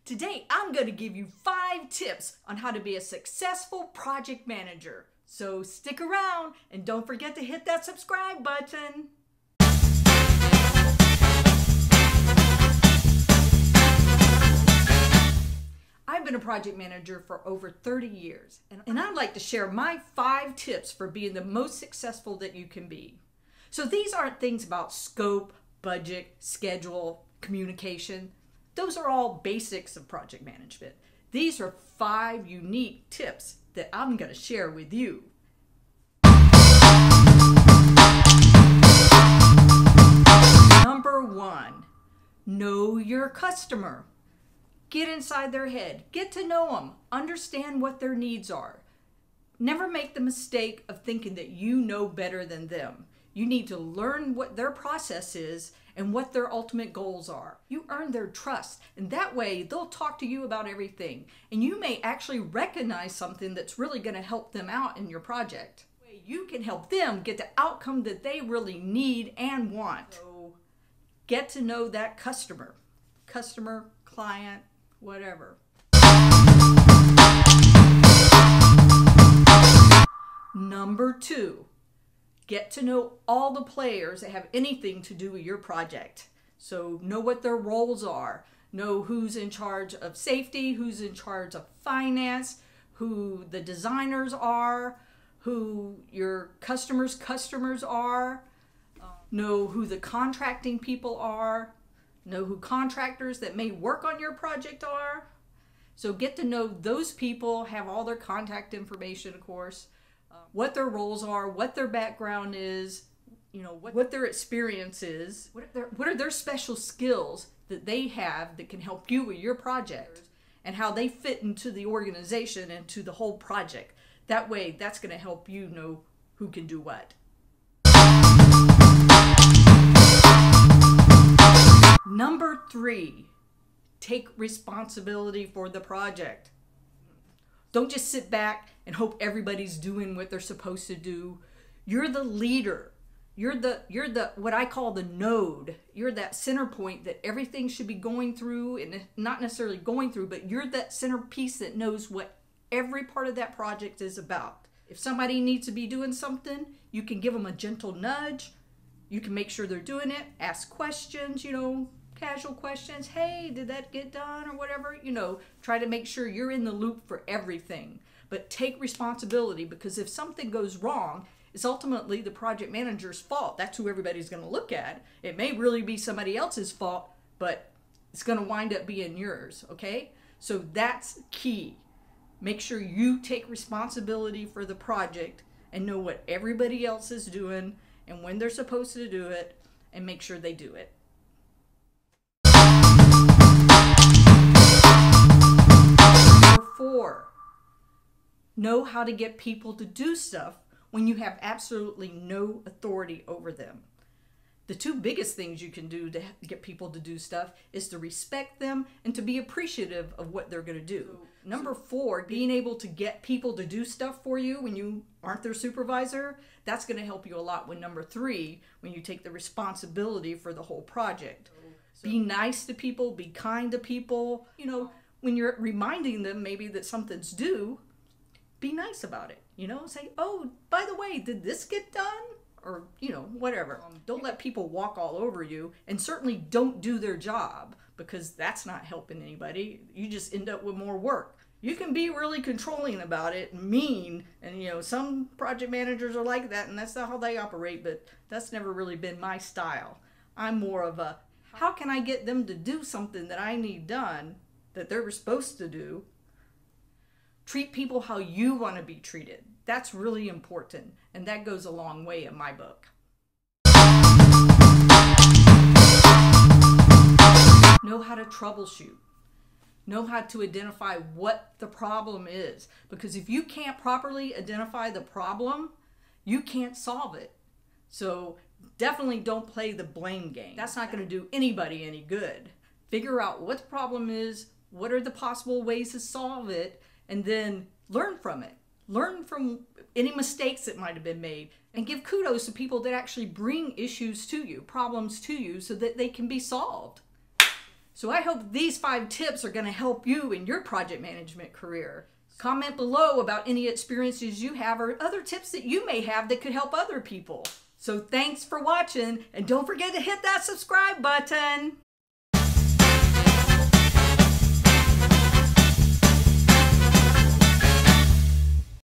Today, I'm going to give you 5 tips on how to be a successful project manager. So stick around and don't forget to hit that subscribe button. I've been a project manager for over 30 years, and I'd like to share my 5 tips for being the most successful that you can be. So these aren't things about scope, budget, schedule, communication. Those are all basics of project management. These are 5 unique tips that I'm going to share with you. Number 1, know your customer. Get inside their head, get to know them, understand what their needs are. Never make the mistake of thinking that you know better than them. You need to learn what their process is and what their ultimate goals are. You earn their trust, and that way they'll talk to you about everything. And you may actually recognize something that's really going to help them out in your project. You can help them get the outcome that they really need and want. So get to know that customer, client, whatever. Number 2. Get to know all the players that have anything to do with your project. So know what their roles are. Know who's in charge of safety, who's in charge of finance, who the designers are, who your customers' customers are. Know who the contracting people are. Know who contractors that may work on your project are. So get to know those people, have all their contact information, of course. What their roles are, what their background is, what their experience is, what are their special skills that they have that can help you with your project, and how they fit into the organization and to the whole project. That way, that's going to help you know who can do what. Number 3, take responsibility for the project. Don't just sit back and hope everybody's doing what they're supposed to do. You're the leader. You're the what I call the node. You're that center point that everything should be going through, and not necessarily going through, but you're that centerpiece that knows what every part of that project is about. If somebody needs to be doing something, you can give them a gentle nudge. You can make sure they're doing it. Ask questions, casual questions. Hey, did that get done or whatever? Try to make sure you're in the loop for everything. But take responsibility, because if something goes wrong, it's ultimately the project manager's fault. That's who everybody's going to look at. It may really be somebody else's fault, but it's going to wind up being yours, okay? So that's key. Make sure you take responsibility for the project and know what everybody else is doing and when they're supposed to do it, and make sure they do it. Number 4, know how to get people to do stuff when you have absolutely no authority over them. The 2 biggest things you can do to get people to do stuff is to respect them and to be appreciative of what they're going to do. Number 4, being able to get people to do stuff for you when you aren't their supervisor, that's going to help you a lot with number 3, when you take the responsibility for the whole project. Be nice to people, be kind to people. When you're reminding them maybe that something's due, be nice about it. Say, oh, by the way, did this get done? Or, whatever. Don't let people walk all over you, and certainly don't do their job, because that's not helping anybody. You just end up with more work. You can be really controlling about it, mean, and some project managers are like that, and that's not how they operate, but that's never really been my style. I'm more of a, how can I get them to do something that I need done, that they're supposed to do? Treat people how you want to be treated. That's really important, and that goes a long way in my book. Know how to troubleshoot. Know how to identify what the problem is, because if you can't properly identify the problem, you can't solve it. So definitely don't play the blame game. That's not going to do anybody any good. Figure out what the problem is, what are the possible ways to solve it, and then learn from it. Learn from any mistakes that might have been made, and give kudos to people that actually bring issues to you, problems to you, so that they can be solved. So I hope these 5 tips are going to help you in your project management career. Comment below about any experiences you have or other tips that you may have that could help other people. So thanks for watching, and don't forget to hit that subscribe button.